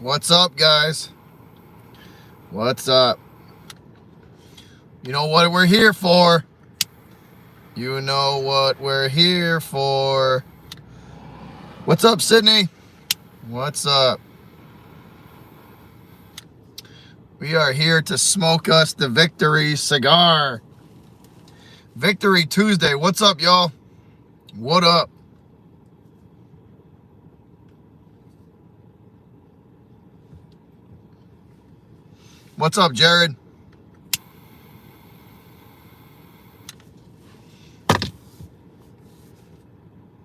What's up, guys? What's up? You know what we're here for. You know what we're here for. What's up, Sydney? What's up? We are here to smoke us the Victory cigar. Victory Tuesday. What's up, y'all? What up? What's up, Jared?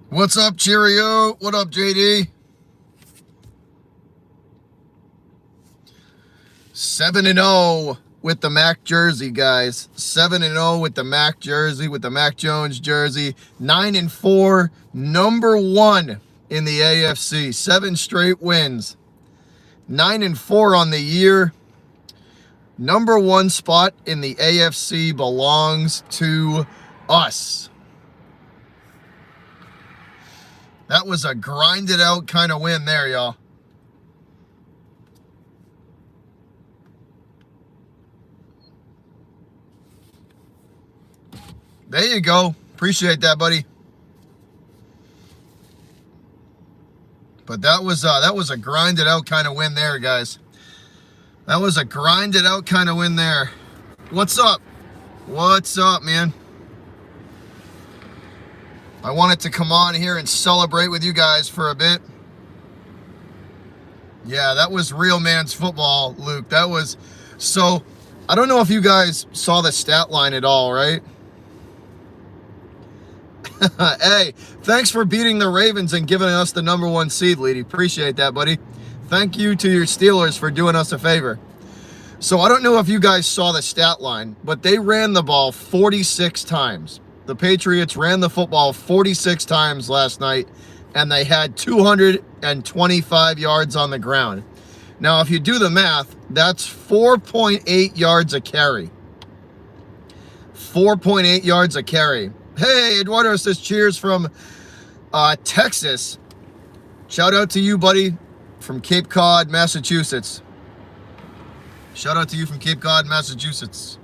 What's up, Cheerio? What up, JD? 7-0 with the Mac jersey, guys. 7-0 with the Mac jersey, with the Mac Jones jersey. 9-4, number one in the AFC. 7 straight wins. 9-4 on the year. Number one spot in the AFC belongs to us. That was a grinded out kind of win there, y'all. There you go. Appreciate that, buddy. But that was a grinded out kind of win there, guys. That was a grinded out kind of win there. What's up? What's up, man? I wanted to come on here and celebrate with you guys for a bit. Yeah, that was real man's football, Luke. That was, so, I don't know if you guys saw the stat line at all, right? Hey, thanks for beating the Ravens and giving us the number one seed, Leedy. Appreciate that, buddy. Thank you to your Steelers for doing us a favor. So I don't know if you guys saw the stat line, but they ran the ball 46 times. The Patriots ran the football 46 times last night, and they had 225 yards on the ground. Now, if you do the math, that's 4.8 yards a carry. 4.8 yards a carry. Hey, Eduardo says cheers from Texas. Shout out to you, buddy, from Cape Cod, Massachusetts. Shout out to you from Cape Cod, Massachusetts.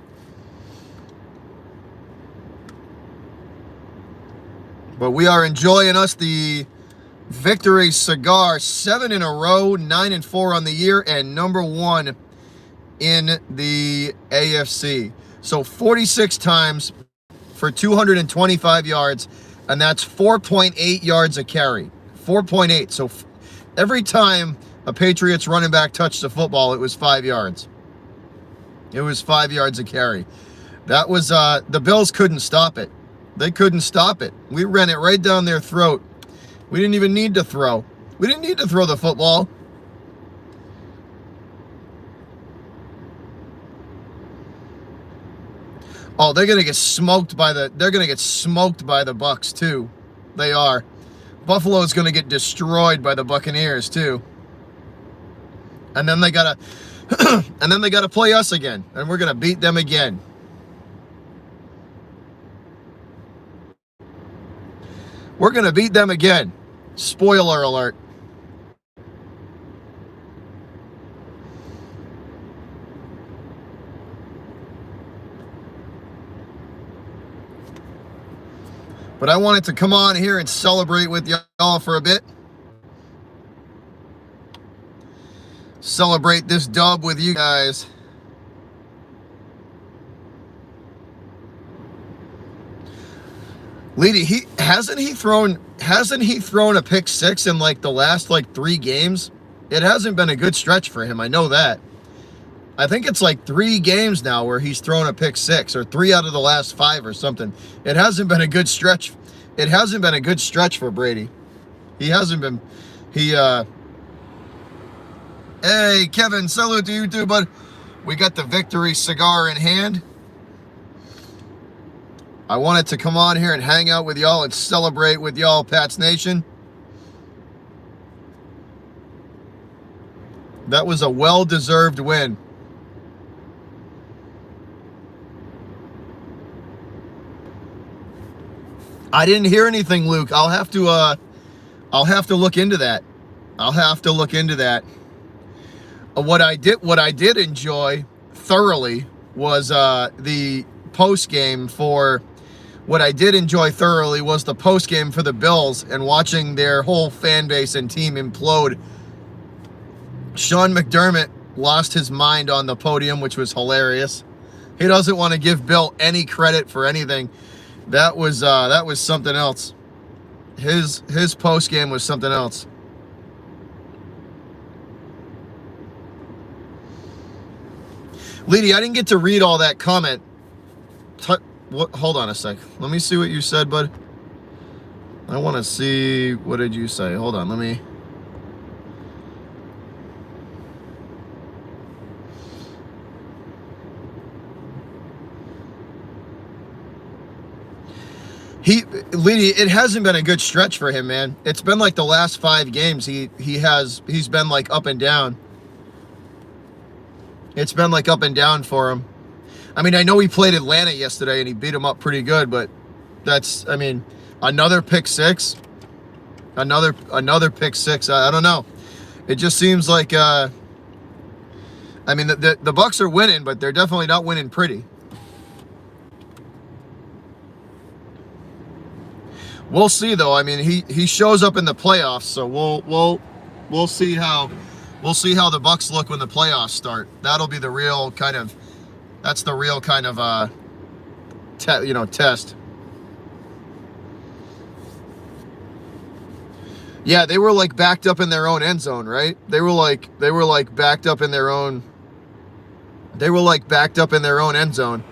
But we are enjoying us the Victory cigar. 7 in a row, 9-4 on the year, and number one in the AFC. So 46 times for 225 yards, and that's 4.8 yards a carry. 4.8. So every time a Patriots running back touched the football, it was 5 yards. It was 5 yards a carry. That was, the Bills couldn't stop it. They couldn't stop it. We ran it right down their throat. We didn't even need to throw. We didn't need to throw the football. Oh, they're gonna get smoked by the Bucks too. They are. Buffalo's gonna get destroyed by the Buccaneers too. And then they gotta play us again, and we're gonna beat them again. We're gonna beat them again. Spoiler alert. But I wanted to come on here and celebrate with y'all for a bit. Celebrate this dub with you guys. Leedy, hasn't he thrown a pick six in like the last 3 games? It hasn't been a good stretch for him. I know that. I think it's 3 games now where he's thrown a pick six, or 3 out of the last 5 or something. It hasn't been a good stretch. It hasn't been a good stretch for Brady. He hasn't been. Hey, Kevin, salute to you too, bud. We got the Victory cigar in hand. I wanted to come on here and hang out with y'all and celebrate with y'all, Pats Nation. That was a well-deserved win. I didn't hear anything, Luke. I'll have to look into that. What I did enjoy thoroughly was the post game for. What I did enjoy thoroughly was the post game for the Bills and watching their whole fan base and team implode. Sean McDermott lost his mind on the podium, which was hilarious. He doesn't want to give Bill any credit for anything. That was something else. His post game was something else. Leedy, I didn't get to read all that comment. Hold on a sec. Let me see what you said, bud. I want to see, what did you say? Hold on, let me. Leedy, it hasn't been a good stretch for him, man. It's been like the last 5 games he's been like up and down. It's been like up and down for him. I mean, I know he played Atlanta yesterday and he beat him up pretty good, but that's, I mean, another pick six. Another pick six. I don't know. It just seems like I mean, the Bucks are winning, but they're definitely not winning pretty. We'll see though. I mean, he shows up in the playoffs, so we'll see how the Bucks look when the playoffs start. That'll be the real kind of test. Yeah, they were like backed up in their own end zone, right? They were like backed up in their own end zone.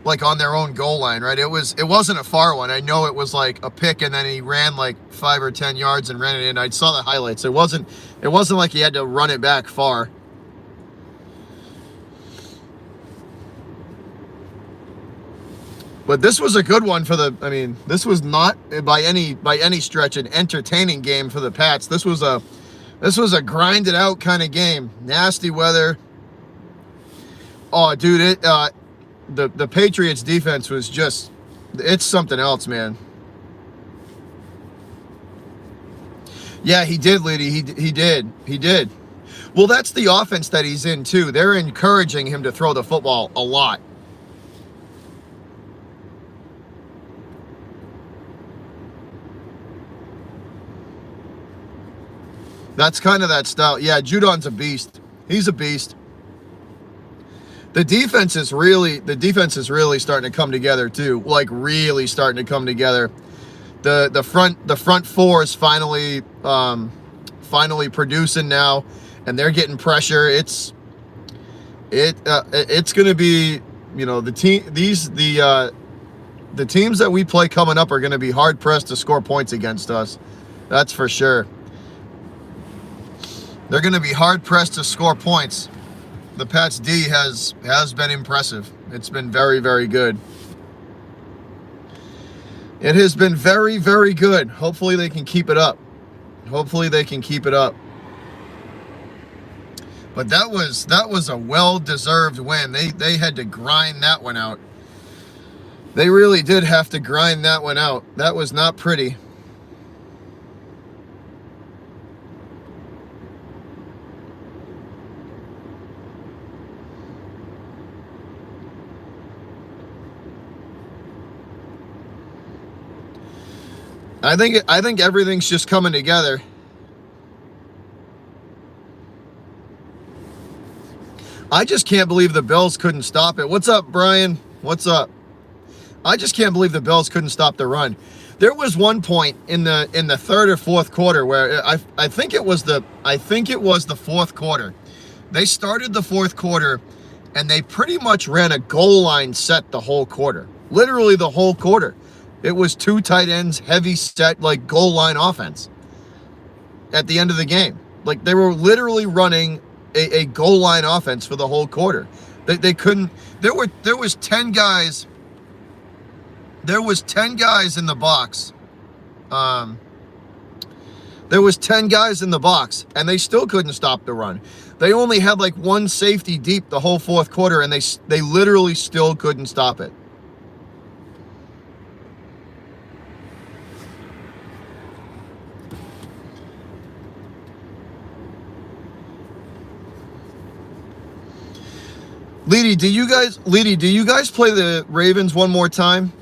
Like on their own goal line, right? It wasn't a far one. I know it was like a pick and then he ran like 5 or 10 yards and ran it in. I saw the highlights. It wasn't like he had to run it back far. But this was a good one for this was not by any stretch an entertaining game for the Pats. This was a grinded out kind of game. Nasty weather. Oh, dude, the Patriots defense was just, it's something else, man. Yeah, he did, Liddy. He did. Well, that's the offense that he's in too. They're encouraging him to throw the football a lot. That's kind of that style. Yeah, Judon's a beast. He's a beast. The defense is really starting to come together too. Like really starting to come together. The front four is finally producing now, and they're getting pressure. It's going to be, the teams that we play coming up are going to be hard pressed to score points against us. That's for sure. They're going to be hard pressed to score points. The Pats D has been impressive. It's been very, very good. It has been very, very good. Hopefully they can keep it up. But that was a well-deserved win. They had to grind that one out. They really did have to grind that one out. That was not pretty. I think everything's just coming together. I just can't believe the Bills couldn't stop it. What's up, Brian? What's up? I just can't believe the Bills couldn't stop the run. There was one point in the third or fourth quarter where I think it was the fourth quarter. They started the fourth quarter and they pretty much ran a goal line set the whole quarter. Literally the whole quarter. It was 2 tight ends, heavy set, like goal line offense at the end of the game. Like they were literally running a goal line offense for the whole quarter. They couldn't. There was 10 guys. There was 10 guys in the box. There was 10 guys in the box, and they still couldn't stop the run. They only had like 1 safety deep the whole fourth quarter, and they literally still couldn't stop it. Leedy, do you guys play the Ravens one more time?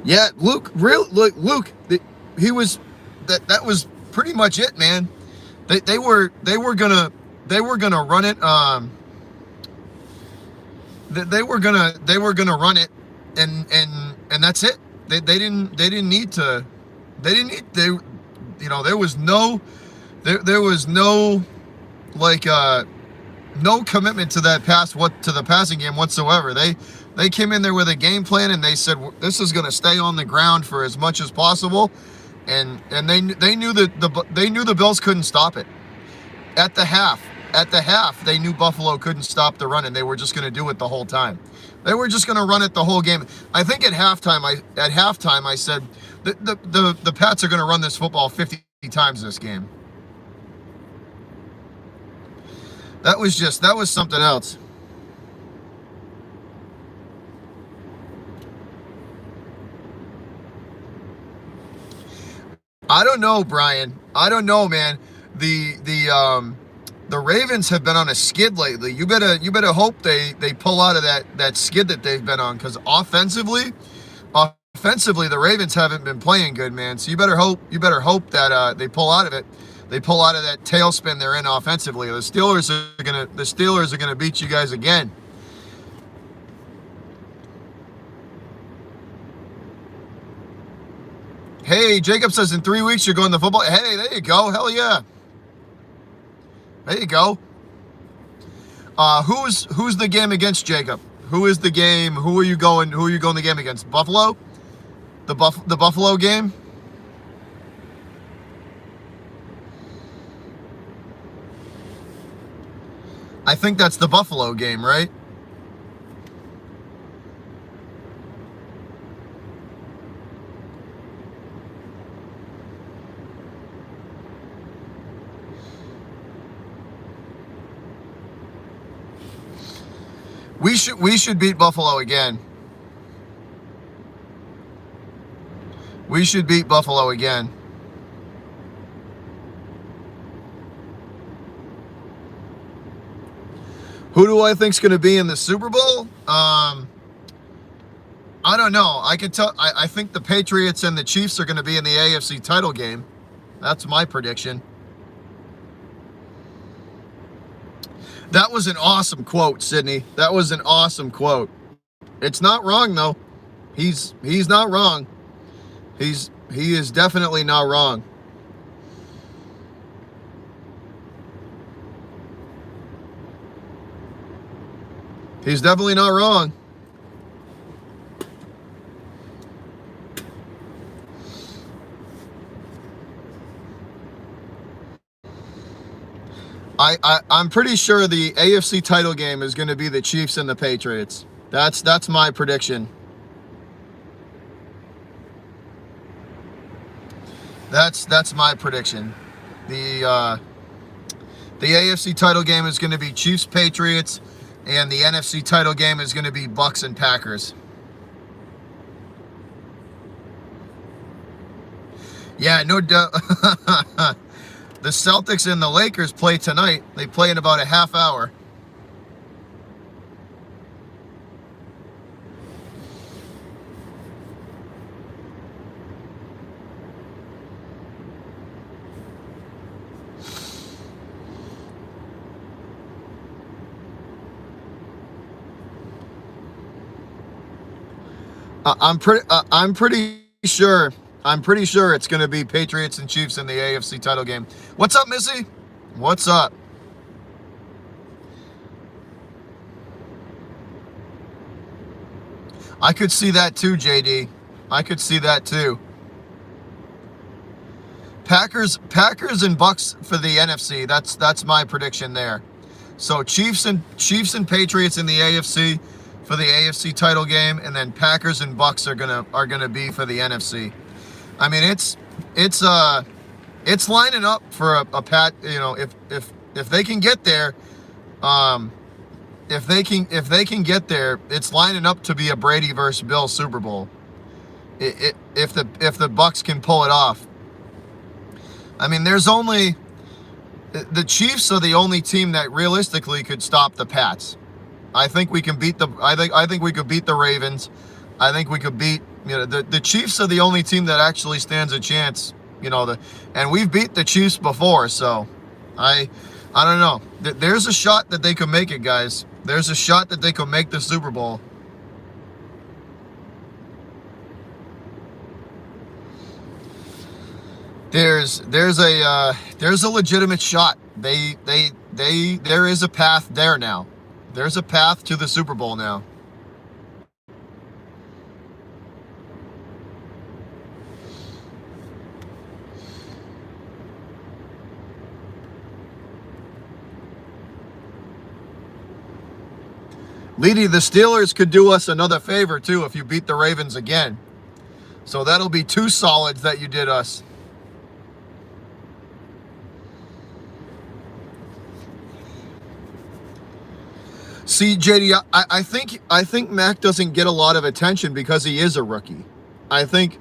Yeah, Luke, he was that was pretty much it, man. They were gonna run it. They were gonna run it, and that's it. They didn't need to. There was no like no commitment to that to the passing game whatsoever. They came in there with a game plan, and they said this is going to stay on the ground for as much as possible, and they knew that they knew the Bills couldn't stop it. At the half, they knew Buffalo couldn't stop the run, and they were just going to do it the whole time. They were just going to run it the whole game. I think at halftime I said the Pats are going to run this football 50 times this game. That was something else. I don't know, Brian. I don't know, man. The Ravens have been on a skid lately. You better hope they pull out of that skid that they've been on, because offensively the Ravens haven't been playing good, man. So you better hope that they pull out of it. They pull out of that tailspin they're in offensively. The Steelers are gonna beat you guys again. Hey, Jacob says in 3 weeks you're going to football. Hey, there you go. Hell yeah. There you go. Who's the game against, Jacob? Who is the game? Who are you going the game against? Buffalo? The Buffalo game? I think that's the Buffalo game, right? We should beat Buffalo again. We should beat Buffalo again. Who do I think's going to be in the Super Bowl? I don't know. I can tell. I think the Patriots and the Chiefs are going to be in the AFC title game. That's my prediction. That was an awesome quote, Sydney. That was an awesome quote. It's not wrong though. He's not wrong. He is definitely not wrong. He's definitely not wrong. I'm pretty sure the AFC title game is going to be the Chiefs and the Patriots. That's my prediction. That's my prediction. The AFC title game is going to be Chiefs Patriots, and the NFC title game is going to be Bucks and Packers. Yeah, no doubt. The Celtics and the Lakers play tonight. They play in about a half hour. I'm pretty sure it's going to be Patriots and Chiefs in the AFC title game. What's up, Missy? What's up? I could see that too, JD. I could see that too. Packers and Bucks for the NFC. That's my prediction there. So Chiefs and Patriots in the AFC for the AFC title game, and then Packers and Bucks are gonna be for the NFC. I mean, it's lining up for a pat. You know, if they can get there, if they can get there, it's lining up to be a Brady versus Bill Super Bowl. If the Bucks can pull it off. I mean, there's only the Chiefs are the only team that realistically could stop the Pats. I think we can beat the. I think we could beat the Ravens. I think we could beat. The Chiefs are the only team that actually stands a chance. And we've beat the Chiefs before, so I don't know. There's a shot that they could make it, guys. There's a shot that they could make the Super Bowl. There's a legitimate shot. There is a path there now. There's a path to the Super Bowl now. Leedy, the Steelers could do us another favor too if you beat the Ravens again. So that'll be 2 solids that you did us. See, JD, I think Mac doesn't get a lot of attention because he is a rookie. I think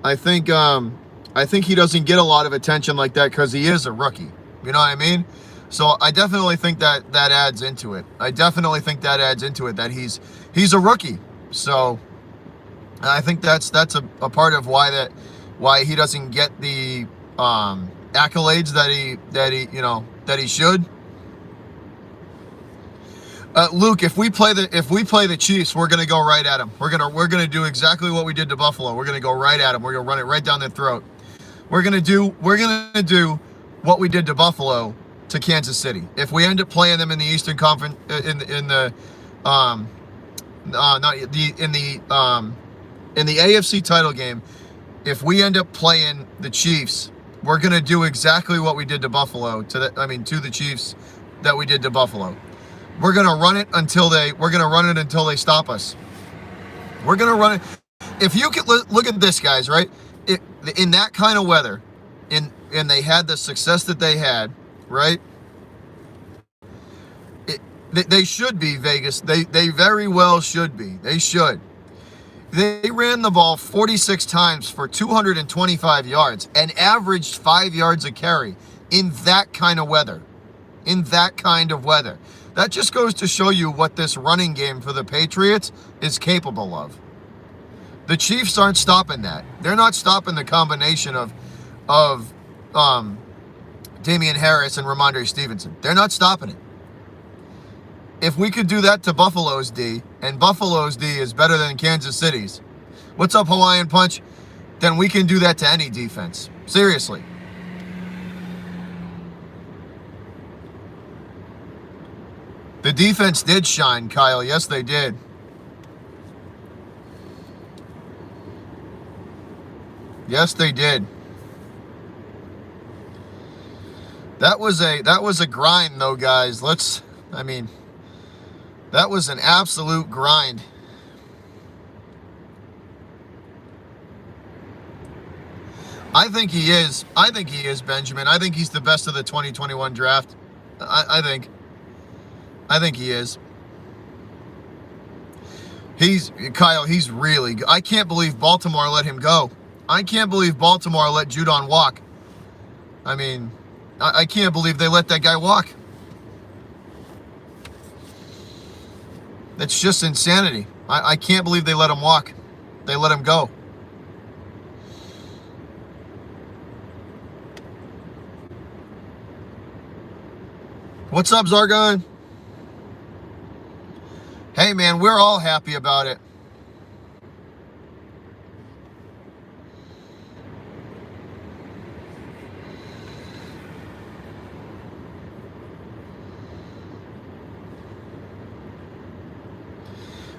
he doesn't get a lot of attention like that because he is a rookie. You know what I mean? So I definitely think that adds into it. That he's a rookie. So I think that's a part of why he doesn't get the accolades that he should. Luke, if we play the Chiefs, we're gonna go right at them. We're gonna do exactly what we did to Buffalo. We're gonna go right at them. We're gonna run it right down their throat. We're gonna do what we did to Buffalo to Kansas City. If we end up playing them in the Eastern Conference, in the AFC title game, if we end up playing the Chiefs, we're gonna do exactly what we did to Buffalo to the Chiefs that we did to Buffalo. We're gonna run it until they stop us. We're gonna run it. If you could look at this, guys, right? In that kind of weather, and they had the success that they had, right? They should be Vegas. They very well should be. They should. They ran the ball 46 times for 225 yards and averaged 5 yards a carry in that kind of weather. That just goes to show you what this running game for the Patriots is capable of. The Chiefs aren't stopping that. They're not stopping the combination of Damian Harris and Ramondre Stevenson. They're not stopping it. If we could do that to Buffalo's D, and Buffalo's D is better than Kansas City's, what's up, Hawaiian Punch? Then we can do that to any defense. Seriously. The defense did shine, Kyle. Yes, they did. Yes, they did. That was a grind, though, guys. That was an absolute grind. I think he is, Benjamin. I think he's the best of the 2021 draft. I think he is. He's really good. I can't believe Baltimore let him go. I can't believe Baltimore let Judon walk. I can't believe they let that guy walk. That's just insanity. I can't believe they let him walk. They let him go. What's up, Zargon? Hey, man, we're all happy about it.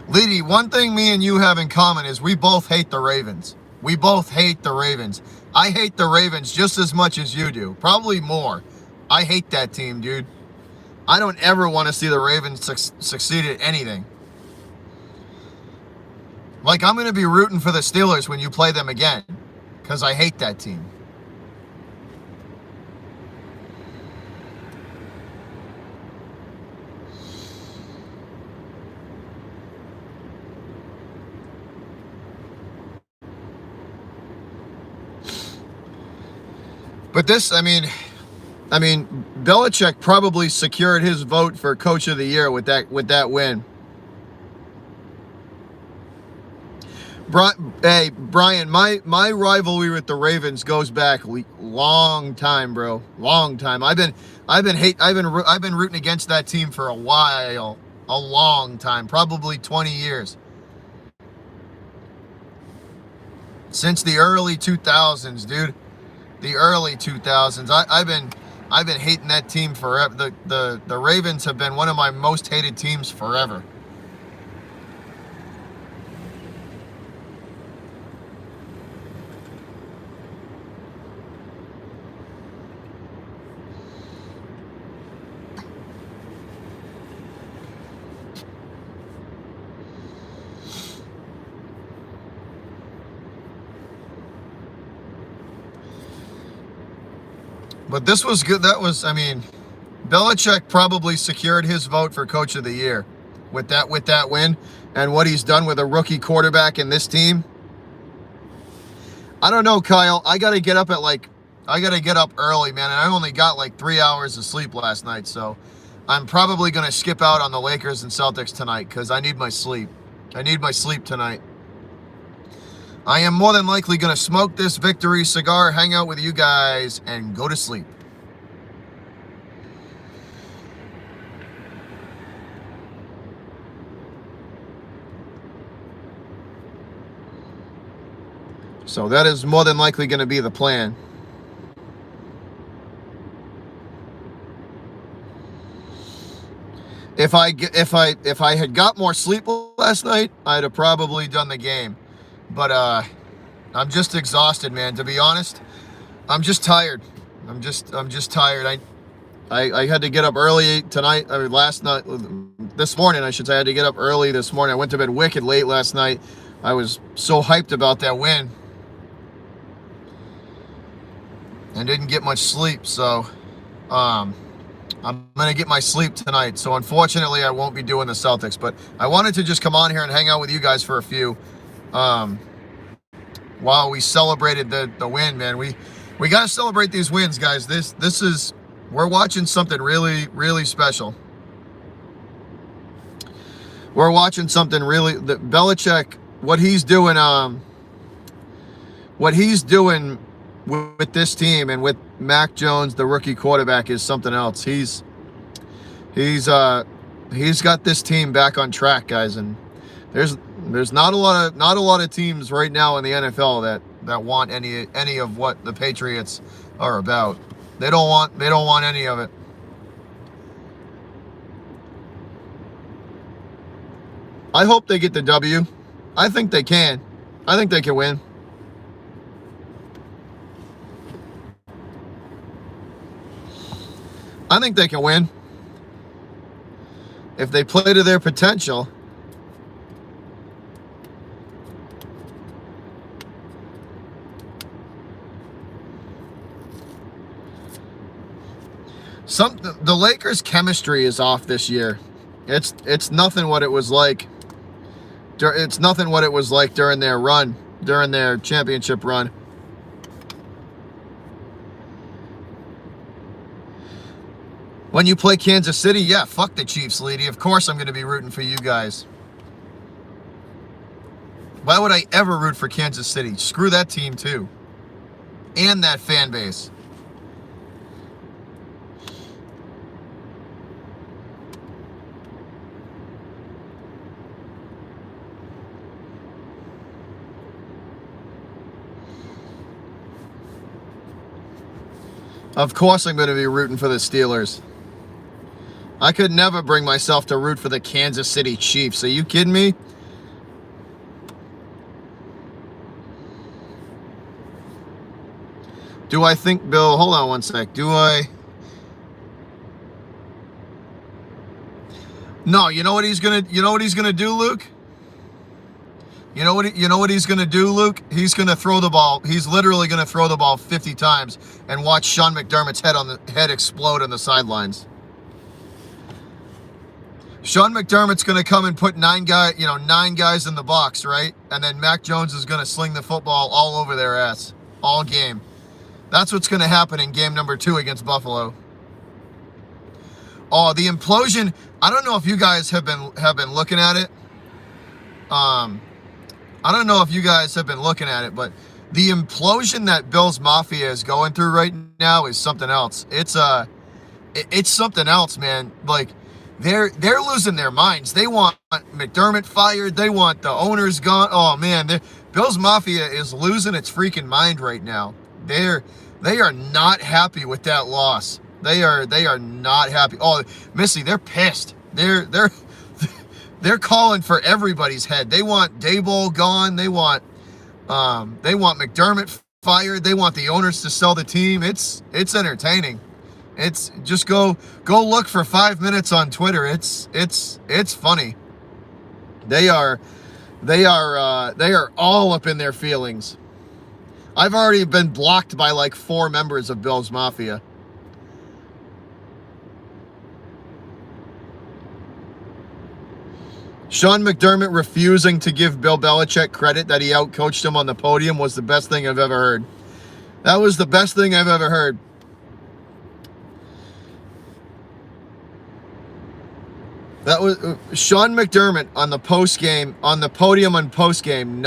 Leedy, one thing me and you have in common is we both hate the Ravens. We both hate the Ravens. I hate the Ravens just as much as you do. Probably more. I hate that team, dude. I don't ever want to see the Ravens succeed at anything. Like, I'm going to be rooting for the Steelers when you play them again, because I hate that team. But this, Belichick probably secured his vote for Coach of the Year with that win. Hey, Brian, my rivalry with the Ravens goes back long time, bro. Long time. I've been rooting against that team for a while, a long time, probably 20 years. Since the early 2000s, dude. The early 2000s. I've been hating that team forever. The Ravens have been one of my most hated teams forever. But this was good. Belichick probably secured his vote for Coach of the Year with that win and what he's done with a rookie quarterback in this team. I don't know, Kyle. I got to get up early, man, and I only got like 3 hours of sleep last night, so I'm probably going to skip out on the Lakers and Celtics tonight because I need my sleep. I need my sleep tonight. I am more than likely going to smoke this victory cigar, hang out with you guys, and go to sleep. So that is more than likely going to be the plan. If I had got more sleep last night, I'd have probably done the game. But I'm just exhausted, man. To be honest, I'm just tired. I'm just tired. I had to get up early tonight. This morning, I should say. I had to get up early this morning. I went to bed wicked late last night. I was so hyped about that win and didn't get much sleep. So I'm gonna get my sleep tonight. So unfortunately, I won't be doing the Celtics. But I wanted to just come on here and hang out with you guys for a few. While we celebrated the win, man. We got to celebrate these wins, guys. We're watching something really, really special. We're watching something really, Belichick, what he's doing with this team and with Mac Jones, the rookie quarterback, is something else. He's got this team back on track, guys, and there's not a lot of teams right now in the NFL that want any of what the Patriots are about. They don't want any of it. I hope they get the W. I think they can. I think they can win. I think they can win if they play to their potential. The Lakers' chemistry is off this year. It's nothing what it was like. It's nothing what it was like during their championship run. When you play Kansas City, yeah, fuck the Chiefs, lady. Of course I'm going to be rooting for you guys. Why would I ever root for Kansas City? Screw that team too. And that fan base. Of course I'm going to be rooting for the Steelers. I could never bring myself to root for the Kansas City Chiefs. Are you kidding me? Do I think, Bill, hold on one sec. No, you know what he's going to do, Luke? You know what he's going to do, Luke? He's going to throw the ball. He's literally going to throw the ball 50 times and watch Sean McDermott's head explode on the sidelines. Sean McDermott's going to come and put 9 guys in the box, right? And then Mac Jones is going to sling the football all over their ass all game. That's what's going to happen in game number 2 against Buffalo. Oh, the implosion. I don't know if you guys have been looking at it. I don't know if you guys have been looking at it, but the implosion that Bills Mafia is going through right now is something else. It's something else, man. Like they're losing their minds. They want McDermott fired. They want the owners gone. Oh man, Bills Mafia is losing its freaking mind right now. They are not happy with that loss. They are not happy. Oh, Missy, they're pissed. They're calling for everybody's head. They want Daboll gone. They want McDermott fired. They want the owners to sell the team. It's entertaining. It's just go look for 5 minutes on Twitter. It's funny. They are all up in their feelings. I've already been blocked by like 4 members of Bills Mafia. Sean McDermott refusing to give Bill Belichick credit that he outcoached him on the podium was the best thing I've ever heard. That was the best thing I've ever heard. That was Sean McDermott on the podium on postgame,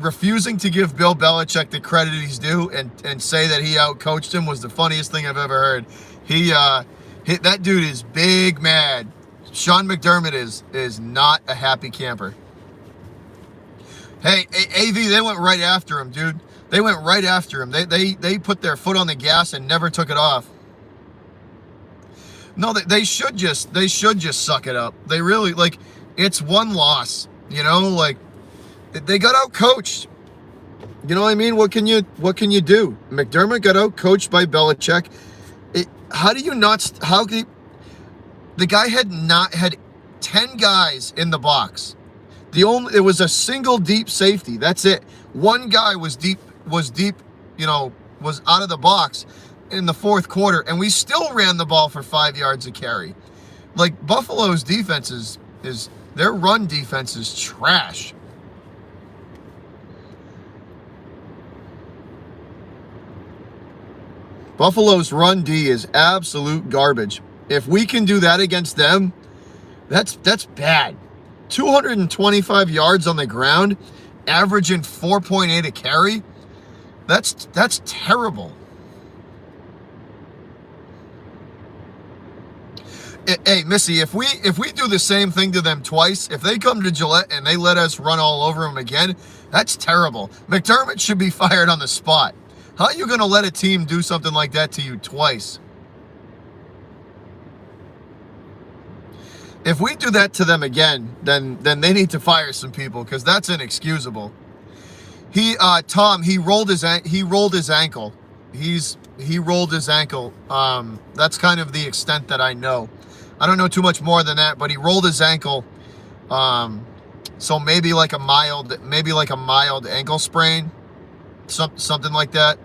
refusing to give Bill Belichick the credit he's due and say that he outcoached him was the funniest thing I've ever heard. That dude is big mad. Sean McDermott is not a happy camper. Hey, AV, they went right after him, dude. They went right after him. They put their foot on the gas and never took it off. No, they should just suck it up. They really, like, it's one loss, you know, like they got out coached. You know what I mean? What can you do? McDermott got out coached by Belichick. The guy had 10 guys in the box. It was a single deep safety. That's it. One guy was deep, you know, was out of the box in the fourth quarter, and we still ran the ball for 5 yards a carry. Like, Buffalo's defense is their run defense is trash. Buffalo's run D is absolute garbage. If we can do that against them, that's bad. 225 yards on the ground, averaging 4.8 a carry. That's terrible. Hey, Missy, if we do the same thing to them twice, if they come to Gillette and they let us run all over them again, that's terrible. McDermott should be fired on the spot. How are you going to let a team do something like that to you twice? If we do that to them again, then they need to fire some people because that's inexcusable. Tom, he rolled his ankle. He rolled his ankle. That's kind of the extent that I know. I don't know too much more than that, but he rolled his ankle. So maybe like a mild ankle sprain, something like that.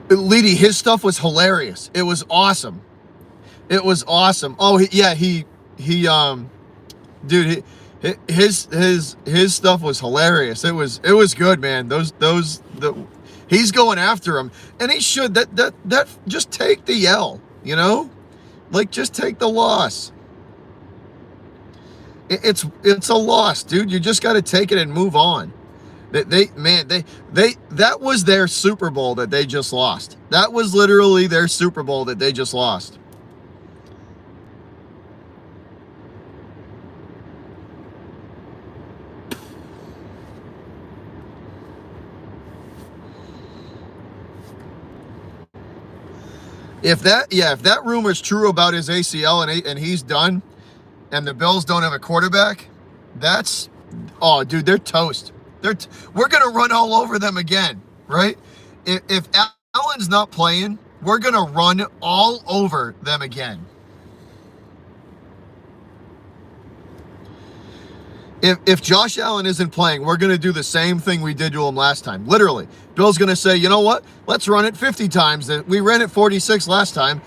Leedy, his stuff was hilarious. It was awesome. Oh yeah, dude, his stuff was hilarious. It was good, man. He's going after him, and he should. That just take the L, you know, like just take the loss. It's a loss, dude. You just got to take it and move on. That was their Super Bowl that they just lost. That was literally their Super Bowl that they just lost. If that rumor is true about his ACL and he's done, and the Bills don't have a quarterback, dude, they're toast. We're going to run all over them again, right? If Allen's not playing, we're going to run all over them again. If Josh Allen isn't playing, we're going to do the same thing we did to him last time. Literally. Bill's going to say, you know what? Let's run it 50 times. We ran it 46 last time.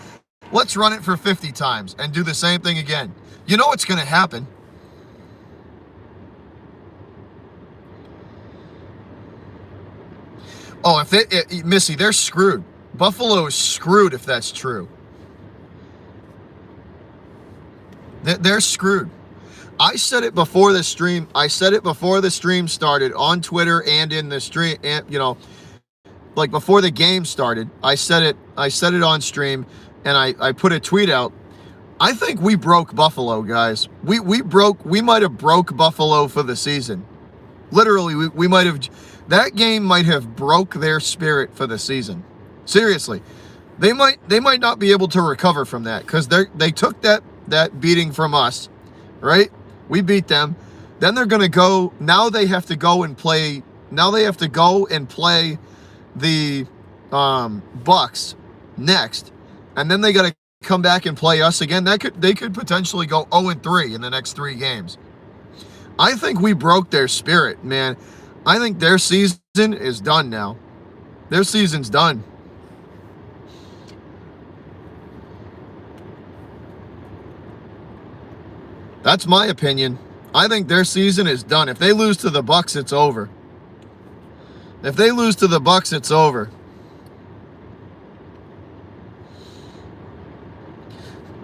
Let's run it for 50 times and do the same thing again. You know what's going to happen. Oh, Missy, they're screwed. Buffalo is screwed if that's true. They're screwed. I said it before the stream. I said it before the stream started on Twitter and in the stream, and like before the game started. I said it on stream, and I put a tweet out. I think we broke Buffalo, guys. We might have broke Buffalo for the season. Literally, we might have. That game might have broke their spirit for the season. Seriously, they might not be able to recover from that because they took that beating from us, right? We beat them. Then they're gonna go. Now they have to go and play. Now they have to go and play the Bucks next, and then they got to come back and play us again. They could potentially go 0-3 in the next 3 games. I think we broke their spirit, man. I think their season is done now. Their season's done. That's my opinion. I think their season is done. If they lose to the Bucks, it's over. If they lose to the Bucks, it's over.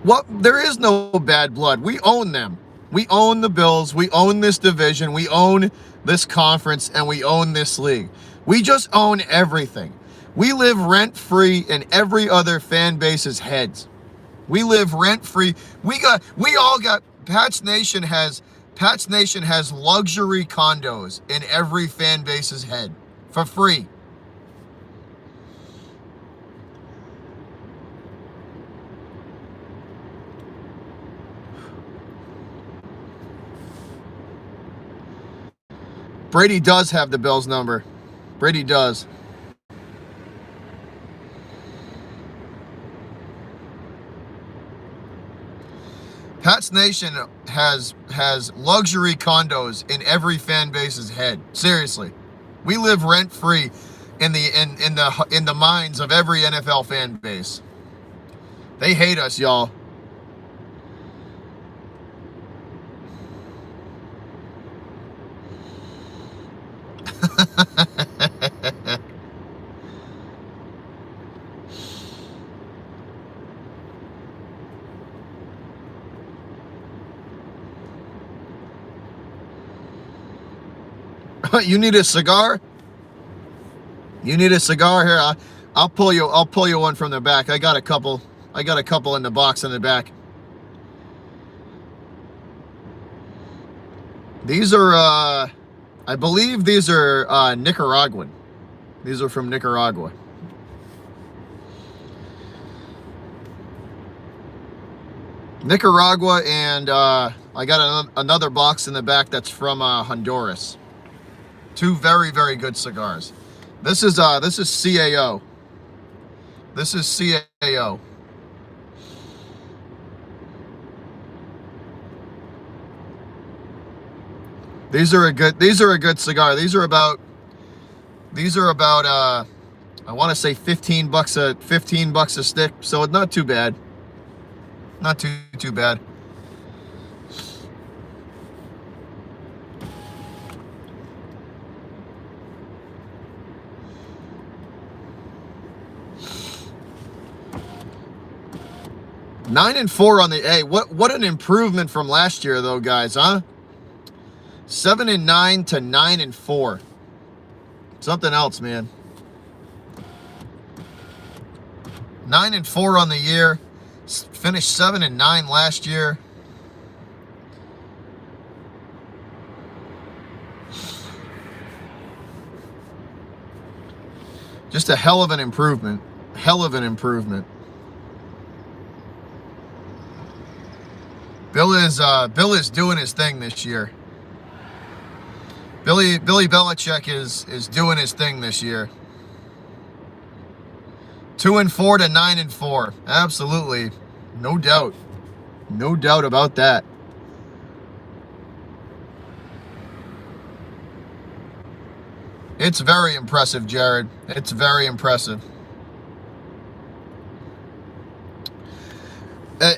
What? There is no bad blood. We own them. We own the Bills. We own this division. We own this conference, and we own this league. We just own everything. We live rent-free in every other fan base's heads. We live rent-free. We all got Pats Nation has luxury condos in every fan base's head for free. Brady does have the Bills number. Brady does. Pats Nation has luxury condos in every fan base's head. Seriously, we live rent free in the minds of every NFL fan base. They hate us, y'all. You need a cigar? You need a cigar? Here, I'll pull you one from the back. I got a couple in the box in the back. These are I believe these are Nicaraguan. These are from Nicaragua. Nicaragua, and I got another box in the back that's from Honduras. 2 very, very good cigars. This is CAO. This is CAO. These are a good cigar. These are about I want to say $15 a stick, so it's not too bad. Not too bad. Nine and 4 on the A. What an improvement from last year, though, guys, huh? 7-9 to 9-4. Something else, man. 9-4 on the year. Finished 7-9 last year. Just a hell of an improvement. Hell of an improvement. Bill is doing his thing this year. Billy Belichick is doing his thing this year. 2-4 to 9-4. Absolutely. No doubt. No doubt about that. It's very impressive, Jared. It's very impressive.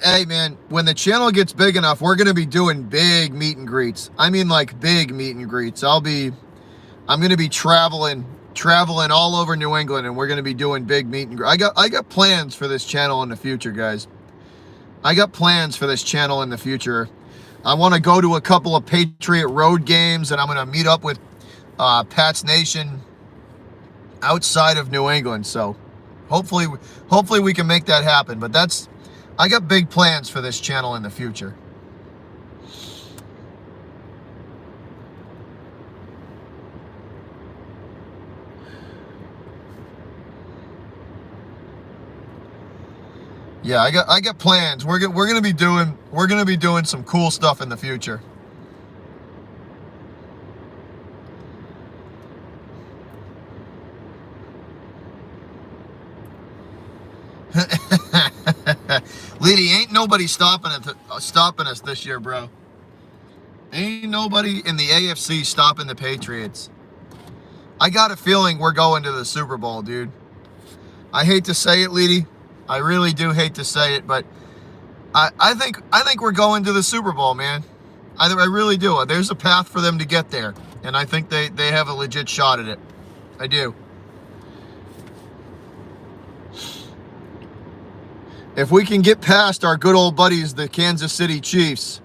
Hey, man, when the channel gets big enough, we're going to be doing big meet and greets. I mean, like, big meet and greets. I'm going to be traveling traveling all over New England, and we're going to be doing big meet and I got plans for this channel in the future, guys. I got plans for this channel in the future. I want to go to a couple of Patriot road games, and I'm going to meet up with Pat's Nation outside of New England. So hopefully we can make that happen. But I got big plans for this channel in the future. Yeah, I got plans. We're gonna be doing some cool stuff in the future. Leedy, ain't nobody stopping us this year, bro. Ain't nobody in the AFC stopping the Patriots. I got a feeling we're going to the Super Bowl, dude. I hate to say it, Leedy. I really do hate to say it, but I think we're going to the Super Bowl, man. I really do. There's a path for them to get there, and I think they have a legit shot at it. I do. If we can get past our good old buddies, the Kansas City Chiefs,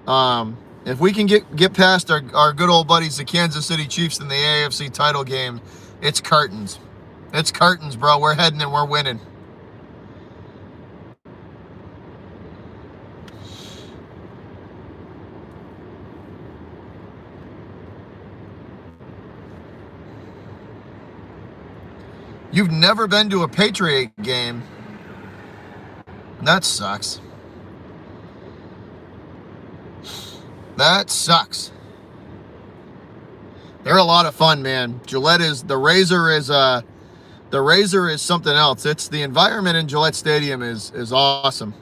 if we can get past our good old buddies, the Kansas City Chiefs in the AFC title game, it's curtains. It's curtains, bro. We're heading and we're winning. You've never been to a Patriot game? That sucks. That sucks. They're a lot of fun, man. The Razor is something else. It's the environment in Gillette Stadium is awesome.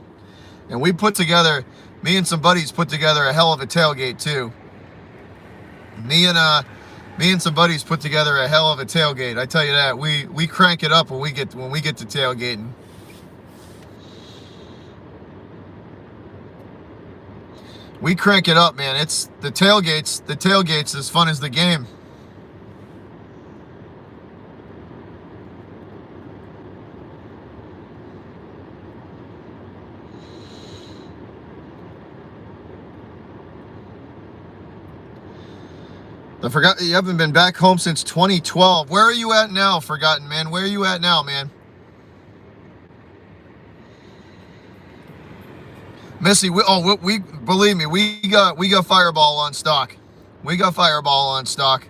And me and some buddies put together a hell of a tailgate too. Me and some buddies put together a hell of a tailgate. I tell you that. We crank it up when we get to tailgating. We crank it up, man. It's the tailgate's as fun as the game. I forgot that you haven't been back home since 2012. Where are you at now, Forgotten Man? Where are you at now, man? Missy, we believe me, we got Fireball on stock. We got Fireball on stock.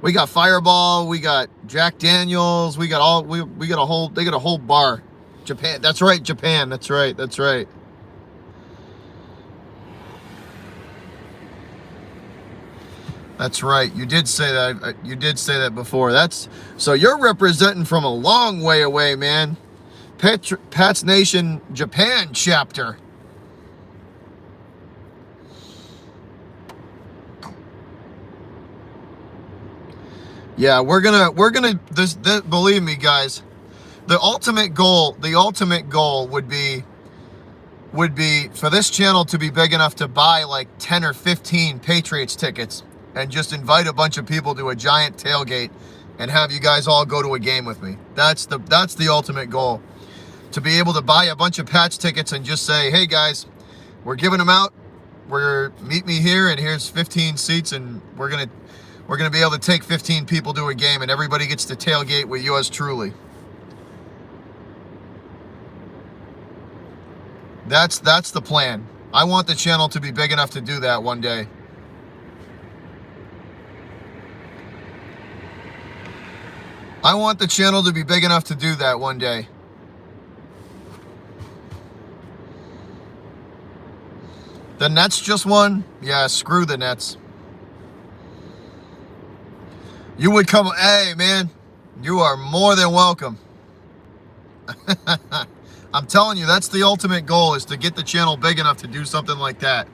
We got Fireball, we got Jack Daniels, we got they got a whole bar. Japan, that's right, Japan, that's right. That's right. You did say that. You did say that before. So you're representing from a long way away, man. Pat's Nation Japan chapter. Yeah, we're gonna believe me, guys. The ultimate goal would be for this channel to be big enough to buy like 10 or 15 Patriots tickets and just invite a bunch of people to a giant tailgate and have you guys all go to a game with me. That's the ultimate goal. To be able to buy a bunch of Pats tickets and just say, hey guys, we're giving them out. Meet me here, and here's 15 seats, and we're gonna be able to take 15 people to a game, and everybody gets to tailgate with yours truly. That's the plan. I want the channel to be big enough to do that one day. I want the channel to be big enough to do that one day. The Nets just won? Yeah, screw the Nets. You would come, hey man, you are more than welcome. I'm telling you, that's the ultimate goal, is to get the channel big enough to do something like that.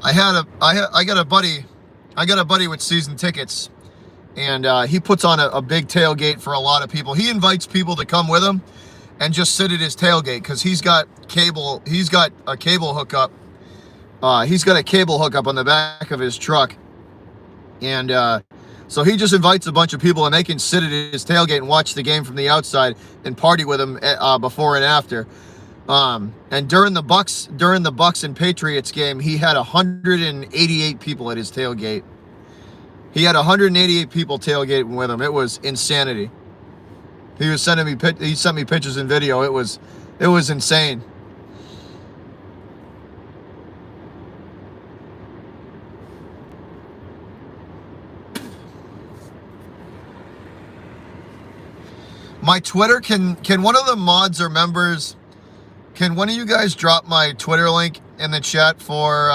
I got a buddy with season tickets, and he puts on a big tailgate for a lot of people. He invites people to come with him and just sit at his tailgate, because he's got a cable hookup He's got a cable hookup on the back of his truck, and so he just invites a bunch of people, and they can sit at his tailgate and watch the game from the outside and party with him before and after. And during the Bucks and Patriots game, he had 188 people at his tailgate. He had 188 people tailgating with him. It was insanity. He sent me pictures and video. It was insane. My Twitter, can one of the mods or members, can one of you guys drop my Twitter link in the chat for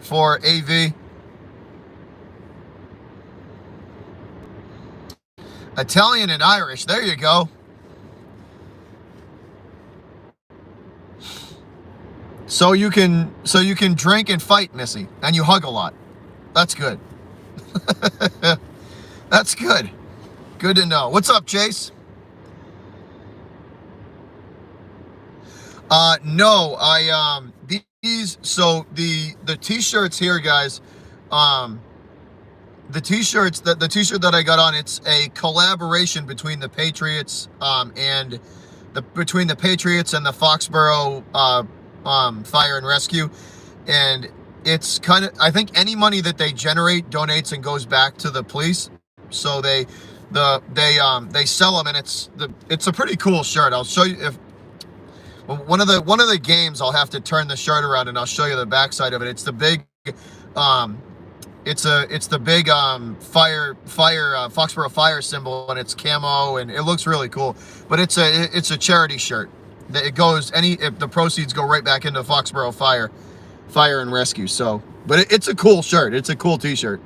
AV? Italian and Irish, there you go. So you can drink and fight, Missy, and you hug a lot. That's good. That's good. Good to know. What's up, Chase? No, these, so the t-shirts here, guys, the t-shirts, the t-shirt that I got on, it's a collaboration between the Patriots and the Patriots and the Foxborough Fire and Rescue, and it's kind of, I think any money that they generate donates and goes back to the police. So they sell them, and it's a pretty cool shirt. I'll show you if one of the games. I'll have to turn the shirt around and I'll show you the backside of it. It's the big it's the big Foxborough Fire symbol, and it's camo, and it looks really cool. But it's a charity shirt. It goes if the proceeds go right back into Foxborough Fire and Rescue. So, but it's a cool shirt. It's a cool t-shirt.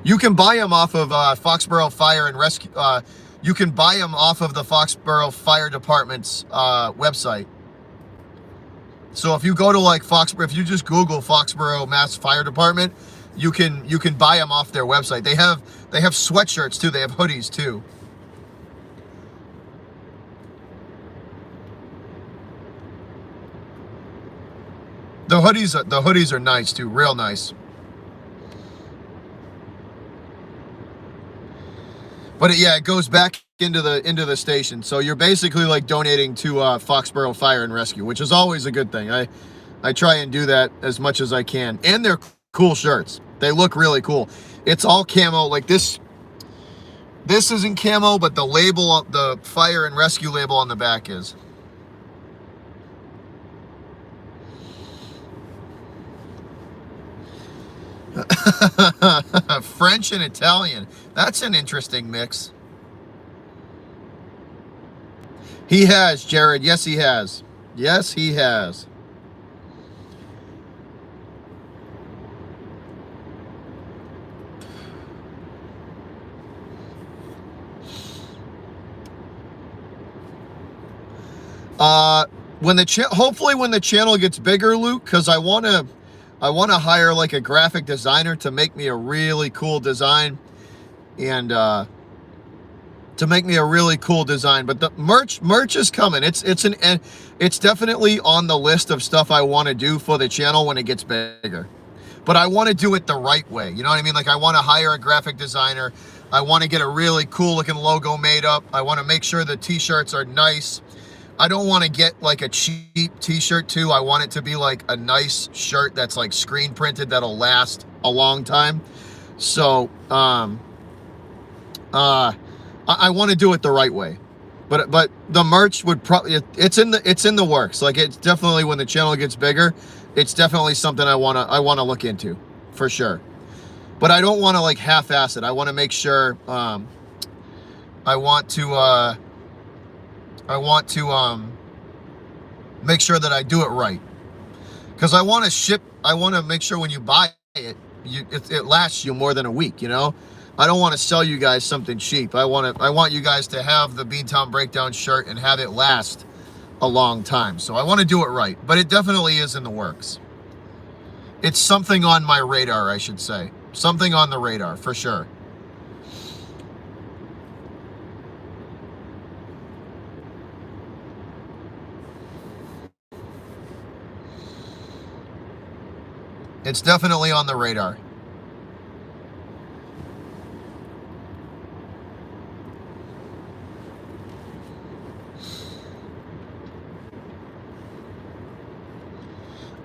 You can buy them off of Foxborough Fire and Rescue. You can buy them off of the Foxborough Fire Department's website. So if you go to like Foxborough, if you just Google Foxborough Mass Fire Department, you can buy them off their website. They have sweatshirts too. They have hoodies too. The hoodies are nice too, real nice. But it goes back into the station. So you're basically like donating to Foxborough Fire and Rescue, which is always a good thing. I try and do that as much as I can. And they're cool shirts. They look really cool. It's all camo. Like this isn't camo, but the label, the Fire and Rescue label on the back is. French and Italian. That's an interesting mix. He has, Jared. Yes, he has. Yes, he has. Hopefully when the channel gets bigger, Luke, because I want to hire like a graphic designer to make me a really cool design, and to make me a really cool design. But the merch is coming. It's definitely on the list of stuff I want to do for the channel when it gets bigger. But I want to do it the right way. You know what I mean? Like, I want to hire a graphic designer. I want to get a really cool looking logo made up. I want to make sure the t-shirts are nice. I don't want to get like a cheap t-shirt too. I want it to be like a nice shirt that's like screen printed that'll last a long time. So I want to do it the right way. But the merch would probably, it's in the works. Like, it's definitely, when the channel gets bigger, it's definitely something I want to look into for sure. But I don't want to like half-ass it. I want to make sure I want to make sure that I do it right, because I want to make sure when you buy it, it lasts you more than a week. You know, I don't want to sell you guys something cheap. I want you guys to have the Beantown Breakdown shirt and have it last a long time. So I want to do it right, but it definitely is in the works. It's something on my radar, I should say. Something on the radar for sure. It's definitely on the radar.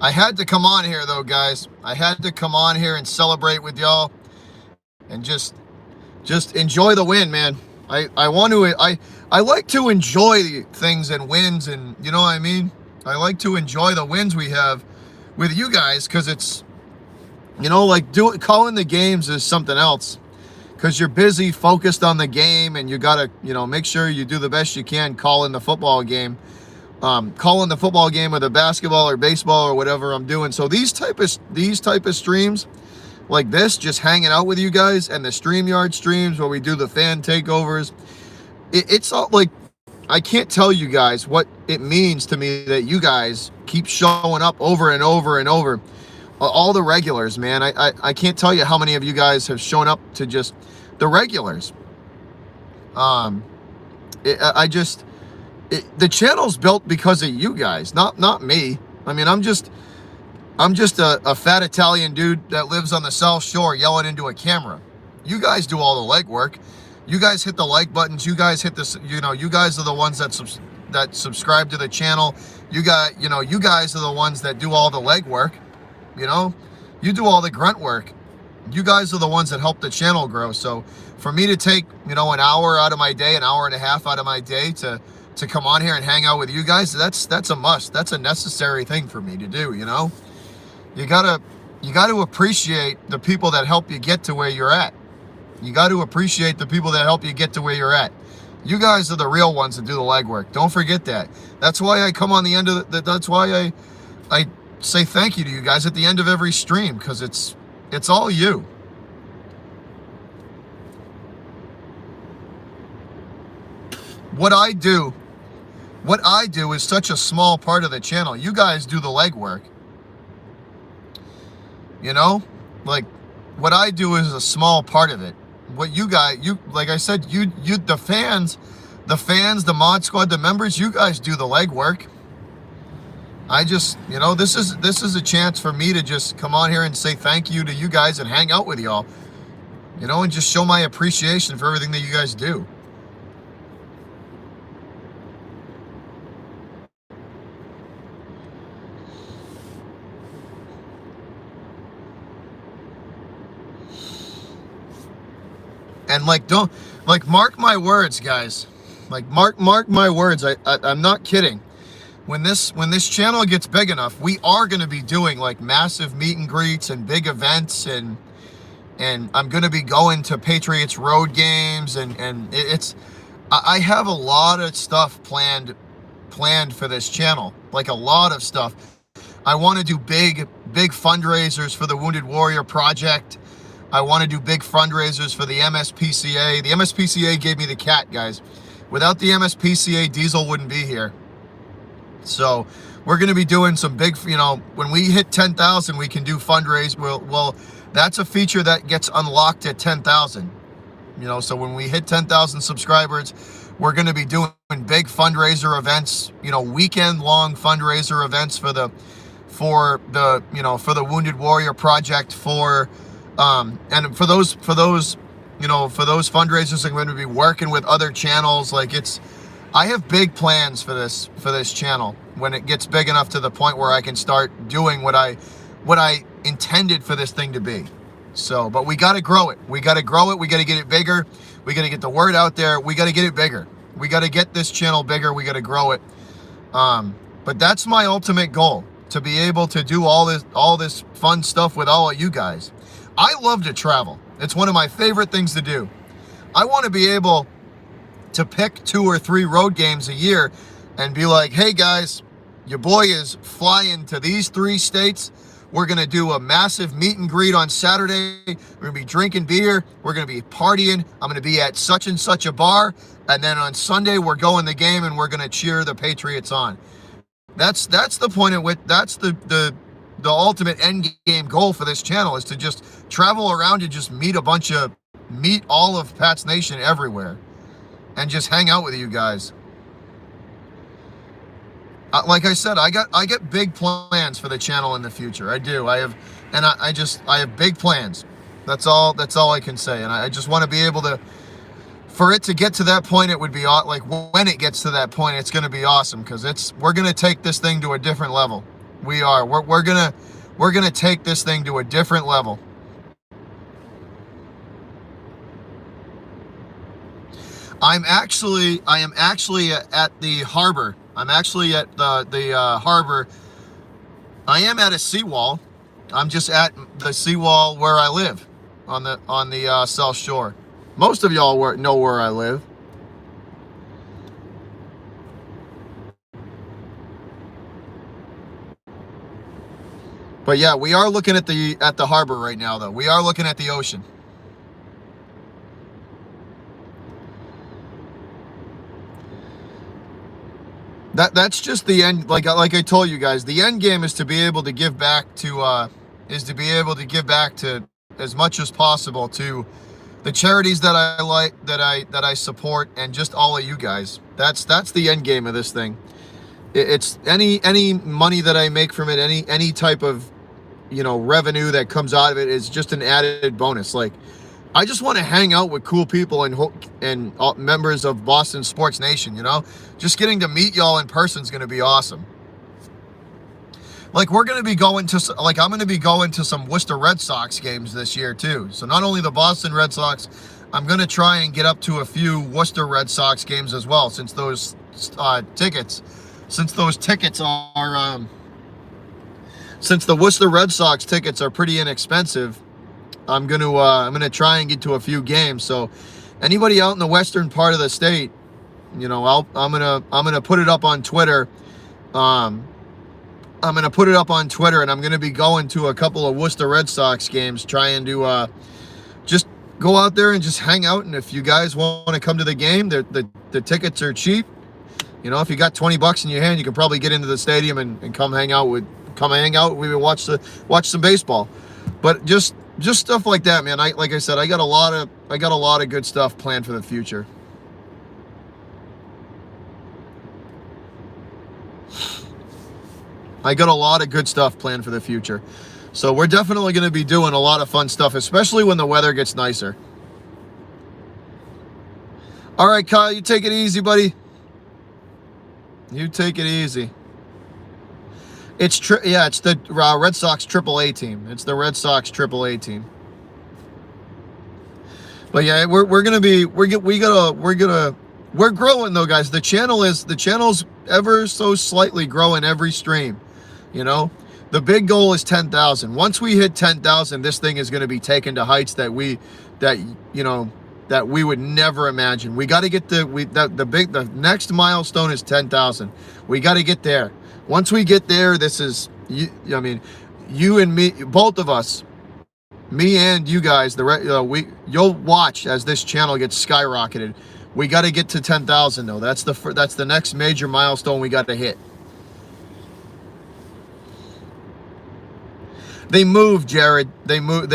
I had to come on here though, guys. I had to come on here and celebrate with y'all and just enjoy the win, man. I want to I like to enjoy things and wins, and you know what I mean? I like to enjoy the wins we have with you guys, because it's, you know, like calling the games is something else, because you're busy focused on the game, and you gotta, you know, make sure you do the best you can calling the football game. Calling the football game with a basketball or baseball or whatever I'm doing. So these type of streams like this, just hanging out with you guys, and the StreamYard streams where we do the fan takeovers, it's all like, I can't tell you guys what it means to me that you guys keep showing up over and over and over. All the regulars, man. I can't tell you how many of you guys have shown up to just the regulars. The channel's built because of you guys, not me. I mean, I'm just a fat Italian dude that lives on the South Shore yelling into a camera. You guys do all the legwork. You guys hit the like buttons. You guys hit this. You know, you guys are the ones that subscribe to the channel. You guys are the ones that do all the legwork. You know, you do all the grunt work. You guys are the ones that help the channel grow. So for me to take, you know, an hour out of my day, an hour and a half out of my day to come on here and hang out with you guys, that's a must. That's a necessary thing for me to do, you know? You gotta appreciate the people that help you get to where you're at. You got to appreciate the people that help you get to where you're at. You guys are the real ones that do the legwork. Don't forget that. That's why I come on the end of that's why I say thank you to you guys at the end of every stream, because it's all you. What I do is such a small part of the channel. You guys do the legwork. You know, like what I do is a small part of it. What you guys, like I said, the fans, the mod squad, the members, you guys do the legwork. I just, you know, this is a chance for me to just come on here and say thank you to you guys and hang out with y'all, you know, and just show my appreciation for everything that you guys do. And mark my words, guys. Like mark my words. I'm not kidding. When this channel gets big enough, we are going to be doing like massive meet and greets and big events, and I'm going to be going to Patriots road games, and I have a lot of stuff planned for this channel. Like a lot of stuff. I want to do big fundraisers for the Wounded Warrior Project. I want to do big fundraisers for the MSPCA. The MSPCA gave me the cat, guys. Without the MSPCA, Diesel wouldn't be here. So we're going to be doing some big, you know, when we hit 10,000, we can do fundraise. Well, that's a feature that gets unlocked at 10,000. You know, so when we hit 10,000 subscribers, we're going to be doing big fundraiser events, you know, weekend-long fundraiser events for the Wounded Warrior Project, and for those fundraisers, I'm going to be working with other channels. Like I have big plans for this channel when it gets big enough to the point where I can start doing what I intended for this thing to be. So, but we got to grow it. We got to grow it. We got to get it bigger. We got to get the word out there. We got to get it bigger. We got to get this channel bigger. We got to grow it. But that's my ultimate goal, to be able to do all this fun stuff with all of you guys. I love to travel. It's one of my favorite things to do. I want to be able to pick 2 or 3 road games a year and be like, hey guys, your boy is flying to these 3 states. We're going to do a massive meet and greet on Saturday. We're going to be drinking beer. We're going to be partying. I'm going to be at such and such a bar. And then on Sunday, we're going the game and we're going to cheer the Patriots on. That's the point at which, that's the ultimate end game goal for this channel, is to just travel around and just meet all of Pat's Nation everywhere and just hang out with you guys. Like I said, I got big plans for the channel in the future. I do. I and I have big plans. That's all I can say. And I just want to be able to, for it to get to that point, it would be like when it gets to that point, it's going to be awesome, because we're going to take this thing to a different level. We're going to take this thing to a different level. I am actually at the harbor. I'm actually at the harbor. I am at a seawall. I'm just at the seawall where I live on the South Shore. Most of y'all know where I live. But yeah, we are looking at the harbor right now, though. We are looking at the ocean. That's just the end. Like I told you guys, the end game is to be able to give back to as much as possible to the charities that I like, that I support, and just all of you guys. That's the end game of this thing. It's any money that I make from it, any type of, revenue that comes out of it, is just an added bonus. Like, I just want to hang out with cool people and members of Boston Sports Nation. Just getting to meet y'all in person is going to be awesome. Like, I'm going to be going to some Worcester Red Sox games this year too. So not only the Boston Red Sox, I'm going to try and get up to a few Worcester Red Sox games as well, since those tickets are since the Worcester Red Sox tickets are pretty inexpensive. I'm gonna try and get to a few games. So anybody out in the western part of the state, I'm gonna put it up on Twitter. I'm gonna put it up on Twitter, and I'm gonna be going to a couple of Worcester Red Sox games, trying to just go out there and just hang out. And if you guys want to come to the game, the tickets are cheap. If you got $20 in your hand, you can probably get into the stadium and come hang out. We will watch some baseball. But just stuff like that, man. Like I said, I got a lot of good stuff planned for the future. I got a lot of good stuff planned for the future. So we're definitely going to be doing a lot of fun stuff, especially when the weather gets nicer. All right, Kyle, you take it easy, buddy. You take it easy. It's the Red Sox AAA team. It's the Red Sox AAA team. But yeah, we're growing though, guys. The channel's ever so slightly growing every stream. The big goal is 10,000. Once we hit 10,000, this thing is going to be taken to heights that we would never imagine. We got to get the next milestone is 10,000. We got to get there. Once we get there, you and me, both of us, me and you guys, you'll watch as this channel gets skyrocketed. We got to get to 10,000 though. That's the next major milestone we got to hit. They moved, Jared. They moved.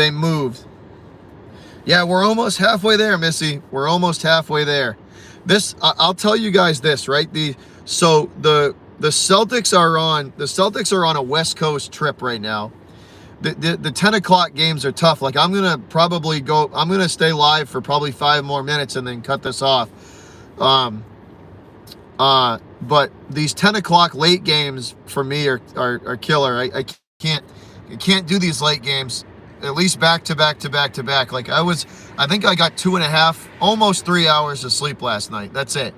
Yeah, we're almost halfway there, Missy. We're almost halfway there. I'll tell you guys this, right? The Celtics are on a West Coast trip right now. The 10 o'clock games are tough. Like, I'm gonna stay live for probably 5 more minutes and then cut this off. But these 10 o'clock late games for me are killer. I can't do these late games, at least back to back. Like, I think I got 2.5, almost 3 hours of sleep last night. That's it.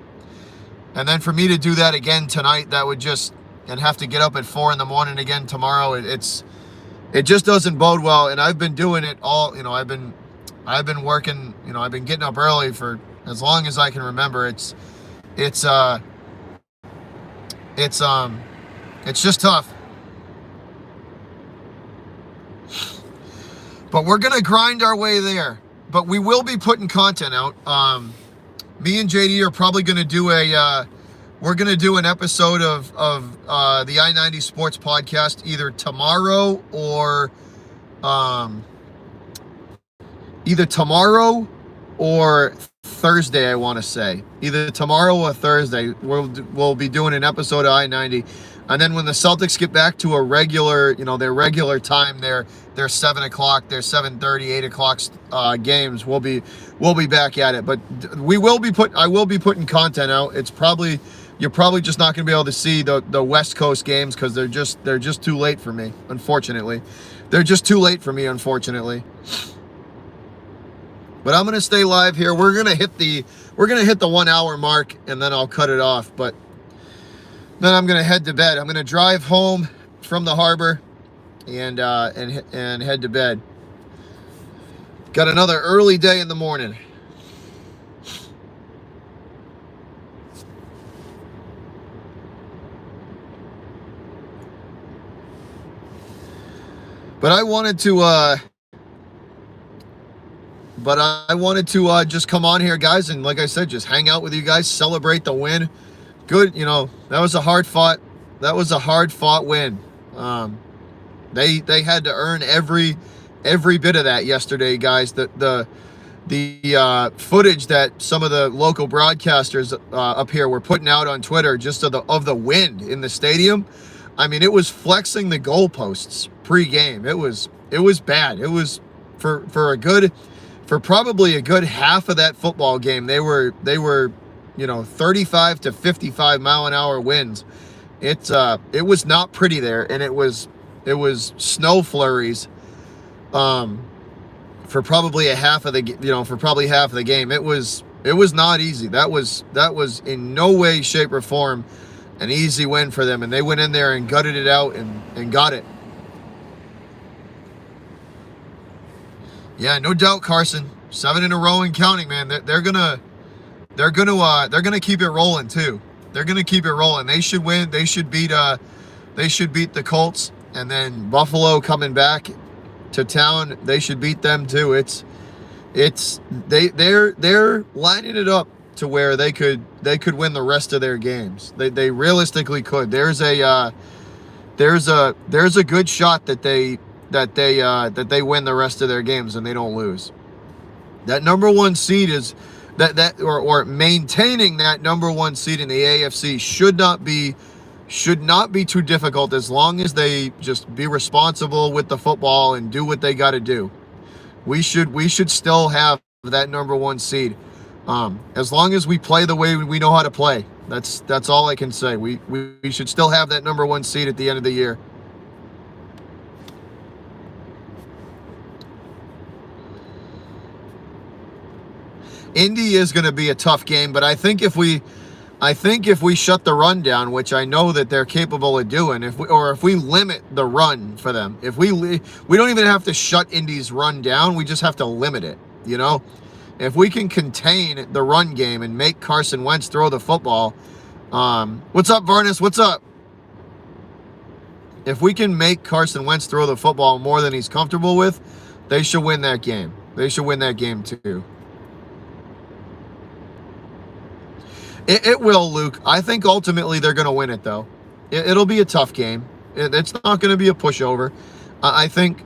And then for me to do that again tonight, and have to get up at 4 a.m. again tomorrow, it just doesn't bode well. And I've been doing it all, I've been working, I've been getting up early for as long as I can remember. It's just tough. But we're going to grind our way there. But we will be putting content out. Me and JD are probably going to do an episode of the I-90 Sports Podcast either tomorrow or Thursday, I want to say. Either tomorrow or Thursday, we'll be doing an episode of I-90. And then when the Celtics get back to a regular, their regular time, their 7 o'clock, their 7:30, 8 o'clock games, we'll be back at it. But I will be putting content out. You're probably just not going to be able to see the West Coast games because they're just too late for me, unfortunately. They're just too late for me, unfortunately. But I'm going to stay live here. We're going to hit the 1 hour mark, and then I'll cut it off. But then I'm going to head to bed. I'm going to drive home from the harbor and head to bed. Got another early day in the morning. But I wanted to just come on here, guys, and like I said, just hang out with you guys, celebrate the win. Good, that was a hard fought win. They had to earn every bit of that yesterday, guys. The footage that some of the local broadcasters up here were putting out on Twitter just of the wind in the stadium. I mean, it was flexing the goalposts pre-game. It was bad. It was for probably a good half of that football game. They were 35 to 55 mile an hour winds. It was not pretty there, and it was snow flurries for probably half of the game. It was not easy. That was in no way, shape, or form an easy win for them, and they went in there and gutted it out and got it. Yeah, no doubt, Carson. 7 in a row and counting, man. They're gonna keep it rolling too. They're gonna keep it rolling. They should win. They should beat the Colts, and then Buffalo coming back to town. They should beat them too. They're lining it up to where they could win the rest of their games. They realistically could. There's a good shot that they win the rest of their games and they don't lose. That number 1 seed is or maintaining that number 1 seed in the AFC should not be too difficult, as long as they just be responsible with the football and do what they got to do. We should still have that number 1 seed. As long as we play the way we know how to play. That's all I can say. We should still have that number 1 seed at the end of the year. Indy is going to be a tough game, but I think if we shut the run down, which I know that they're capable of doing, if we limit the run for them, we don't even have to shut Indy's run down, we just have to limit it, If we can contain the run game and make Carson Wentz throw the football, what's up, Varnes? What's up? If we can make Carson Wentz throw the football more than he's comfortable with, they should win that game. They should win that game too. It will, Luke. I think ultimately they're going to win it, though. It'll be a tough game. It's not going to be a pushover. I think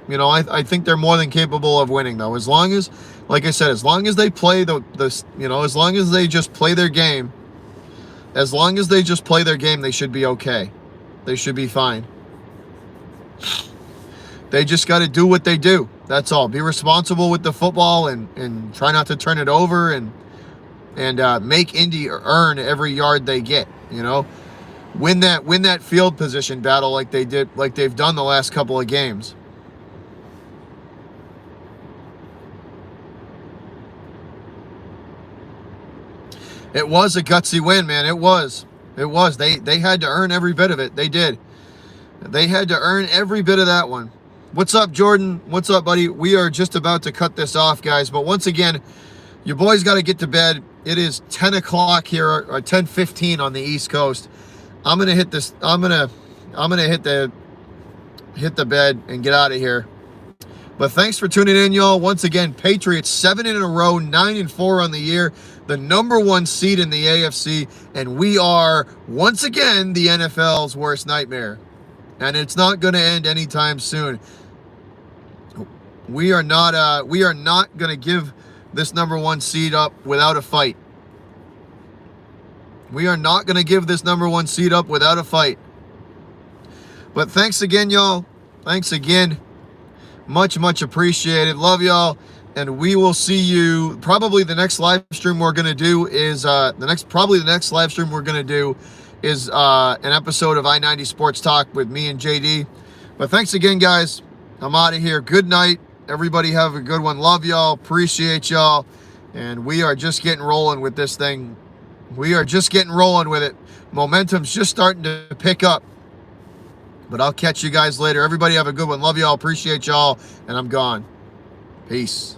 they're more than capable of winning, though. As long as, like I said, as long as they play as long as they just play their game, they should be okay. They should be fine. They just got to do what they do. That's all. Be responsible with the football and try not to turn it over and make Indy earn every yard they get. Win that field position battle like they've done the last couple of games. It was a gutsy win, man. It was. They had to earn every bit of it. They did. They had to earn every bit of that one. What's up, Jordan? What's up, buddy? We are just about to cut this off, guys. But once again, your boys got to get to bed. It is 10 o'clock here, or 10:15 on the East Coast. I'm gonna hit this. I'm gonna hit the bed and get out of here. But thanks for tuning in, y'all. Once again, Patriots 7 in a row, 9-4 on the year, the number 1 seed in the AFC, and we are once again the NFL's worst nightmare. And it's not going to end anytime soon. We are not going to give this number 1 seed up without a fight. We are not going to give this number 1 seed up without a fight. But thanks again, y'all. Thanks again. Much, much appreciated. Love y'all. And we will see you. Probably the next live stream we're going to do is an episode of I-90 Sports Talk with me and JD. But thanks again, guys. I'm out of here. Good night. Everybody have a good one. Love y'all. Appreciate y'all. And we are just getting rolling with this thing. We are just getting rolling with it. Momentum's just starting to pick up. But I'll catch you guys later. Everybody have a good one. Love y'all. Appreciate y'all. And I'm gone. Peace.